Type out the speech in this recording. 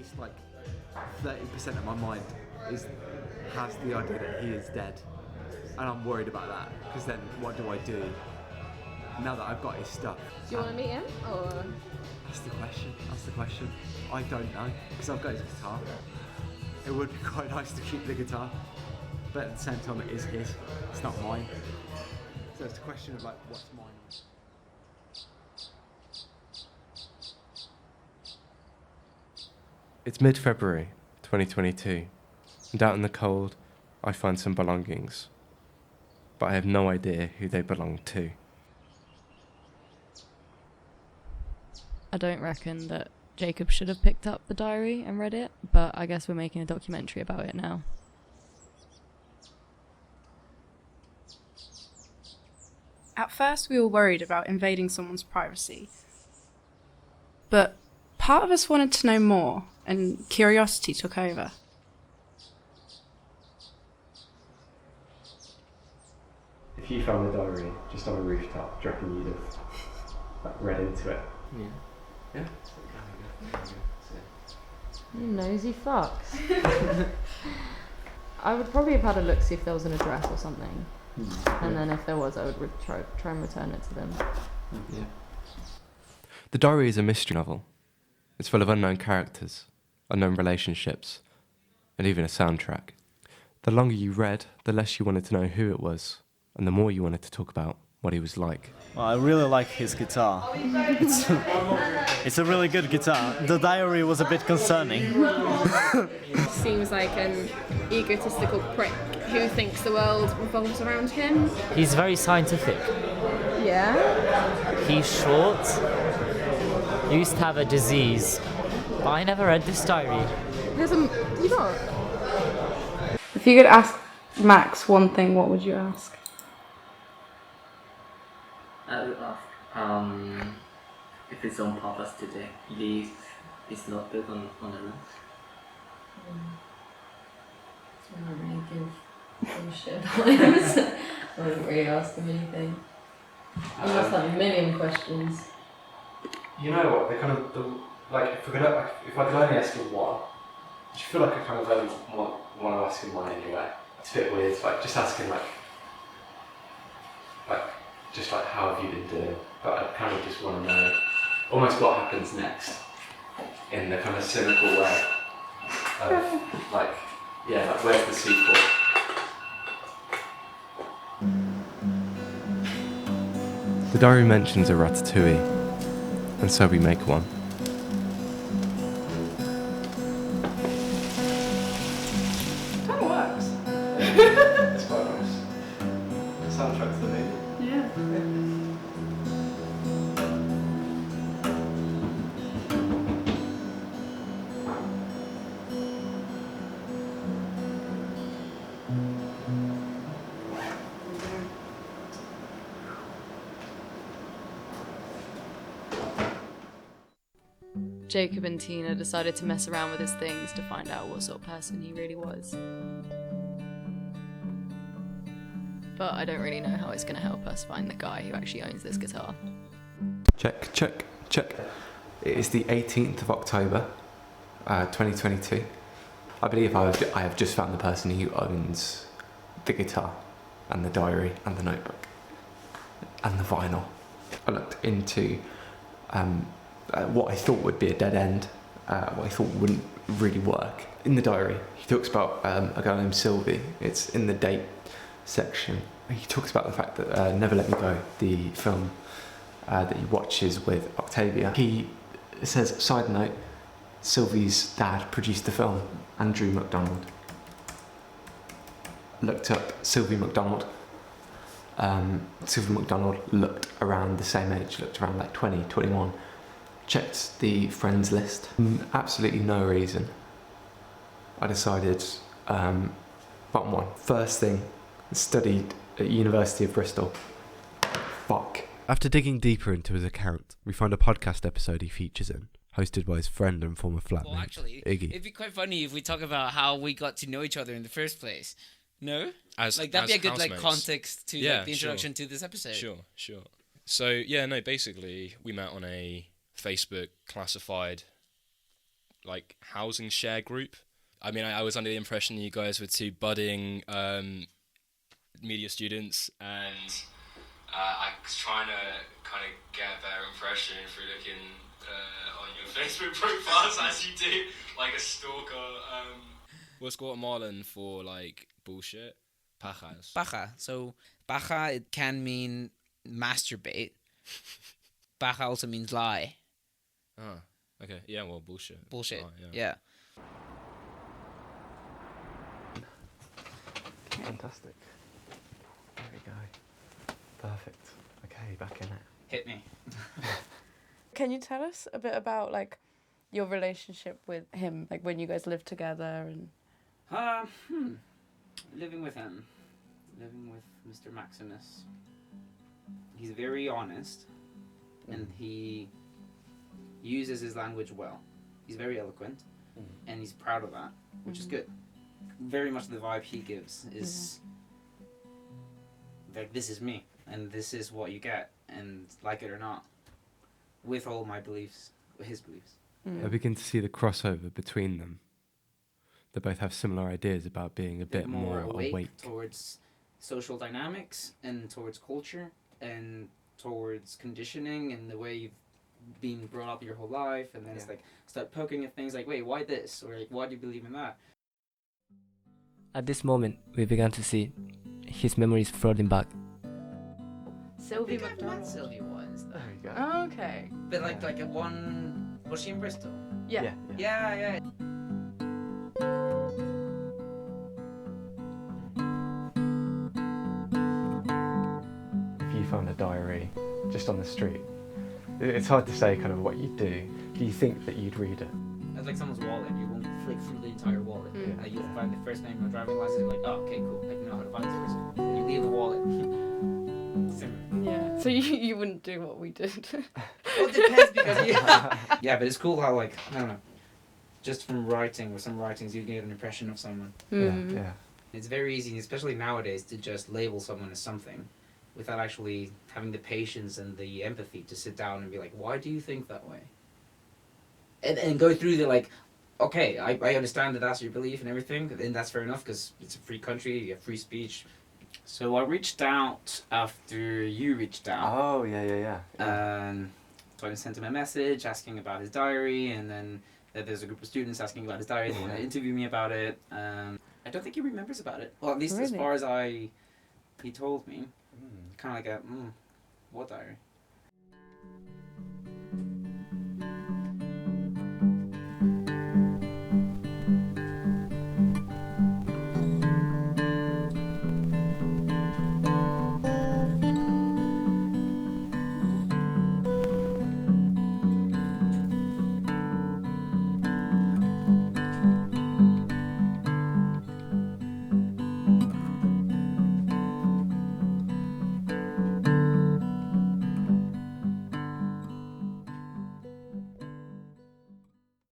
least like 30% of my mind has the idea that he is dead, and I'm worried about that, because then what do I do now that I've got his stuff? Do you want to meet him, or? That's the question. I don't know, because I've got his guitar. It would be quite nice to keep the guitar, but at the same time it is his, it's not mine. So it's a question of like, what's mine? It's mid-February 2022, and out in the cold I find some belongings, but I have no idea who they belong to. I don't reckon that Jacob should have picked up the diary and read it, but I guess we're making a documentary about it now. At first we were worried about invading someone's privacy, but part of us wanted to know more, and curiosity took over. If you found the diary just on a rooftop, do you reckon you'd have read into it? Yeah? You nosy fucks. I would probably have had a look, see if there was an address or something. And then if there was, I would try and return it to them. Yeah. The diary is a mystery novel. It's full of unknown characters, unknown relationships, and even a soundtrack. The longer you read, the less you wanted to know who it was, and the more you wanted to talk about what he was like. Well, I really like his guitar. It's a really good guitar. The diary was a bit concerning. Seems like an egotistical prick who thinks the world revolves around him. He's very scientific. Yeah? He's short. He used to have a disease. But I never read this diary. You not? If you could ask Max one thing, what would you ask? I would ask if it's on purpose today. Leave his notebook on the room. I don't really give a shit about him. I wouldn't really ask him anything. I must have a million questions. You know what? They kind of if I could only ask him one, I feel like I kind of only want to ask him one anyway. It's a bit weird. Like just asking just how have you been doing? But I kind of just want to know almost what happens next in the kind of cynical way of where's the sequel? The diary mentions a ratatouille, and so we make one. Kind of works. It's quite nice. The soundtrack to the movie. Yeah. Jacob and Tina decided to mess around with his things to find out what sort of person he really was. But I don't really know how it's going to help us find the guy who actually owns this guitar. Check. It is the 18th of October, 2022. I believe I have just found the person who owns the guitar, and the diary, and the notebook, and the vinyl. I looked into what I thought would be a dead end, what I thought wouldn't really work. In the diary, he talks about a girl named Sylvie. It's in the date section. He talks about the fact that Never Let Me Go, the film that he watches with Octavia. He says, side note, Sylvie's dad produced the film, Andrew MacDonald. Looked up Sylvie MacDonald. Sylvie MacDonald looked around the same age, looked around like 20, 21. Checked the friends list. Absolutely no reason. I decided, bottom one, first thing, studied at University of Bristol. Fuck. After digging deeper into his account, we find a podcast episode he features in, hosted by his friend and former flatmate, well, actually, Iggy. It'd be quite funny if we talk about how we got to know each other in the first place. No? That'd be a good context to the introduction to this episode. Sure. So, basically, we met on a Facebook classified like housing share group. I mean, I was under the impression you guys were two budding media students, and I was trying to kind of get a better impression through looking on your Facebook profiles as you do, like a stalker. What's Guatemalan for like bullshit? Pajas. Paja. So paja, it can mean masturbate. Paja also means lie. Ah, okay. Yeah, well, bullshit. Bullshit. Oh, Yeah. Fantastic. There we go. Perfect. Okay, back in it. Hit me. Can you tell us a bit about like your relationship with him, like when you guys lived together and? Living with him. Living with Mr. Maximus. He's very honest, and he uses his language well. He's very eloquent, and he's proud of that, which is good. Very much the vibe he gives is like, this is me, and this is what you get, and like it or not, with all my beliefs, his beliefs. I begin to see the crossover between them. They both have similar ideas about being a bit more awake towards social dynamics and towards culture and towards conditioning and the way you've been brought up your whole life, and then it's like start poking at things like, wait, why this, or like, why do you believe in that? At this moment, we began to see his memories flooding back. Sylvie I've met Sylvie once. There you go. Oh, okay. But like a one, was she in Bristol? Yeah. Yeah. If you found a diary just on the street, it's hard to say kind of what you'd do. Do you think that you'd read it? It's like someone's wallet. You won't flick through the entire wallet. You'll find the first name, your driving license, and like, oh, okay, cool. Like, you know how to find this person. You leave the wallet. Yeah. So you wouldn't do what we did. Well, it depends because yeah, but it's cool how like, I don't know, just from writing or some writings you get an impression of someone. Yeah. It's very easy, especially nowadays, to just label someone as something without actually having the patience and the empathy to sit down and be like, why do you think that way? And go through the like, okay, I understand that that's your belief and everything, and that's fair enough because it's a free country, you have free speech. So I reached out after you reached out. Oh, yeah. So I sent him a message asking about his diary, and then there's a group of students asking about his diary. They want to interview me about it. I don't think he remembers about it. Well, at least as far as he told me. Kind of like what diary?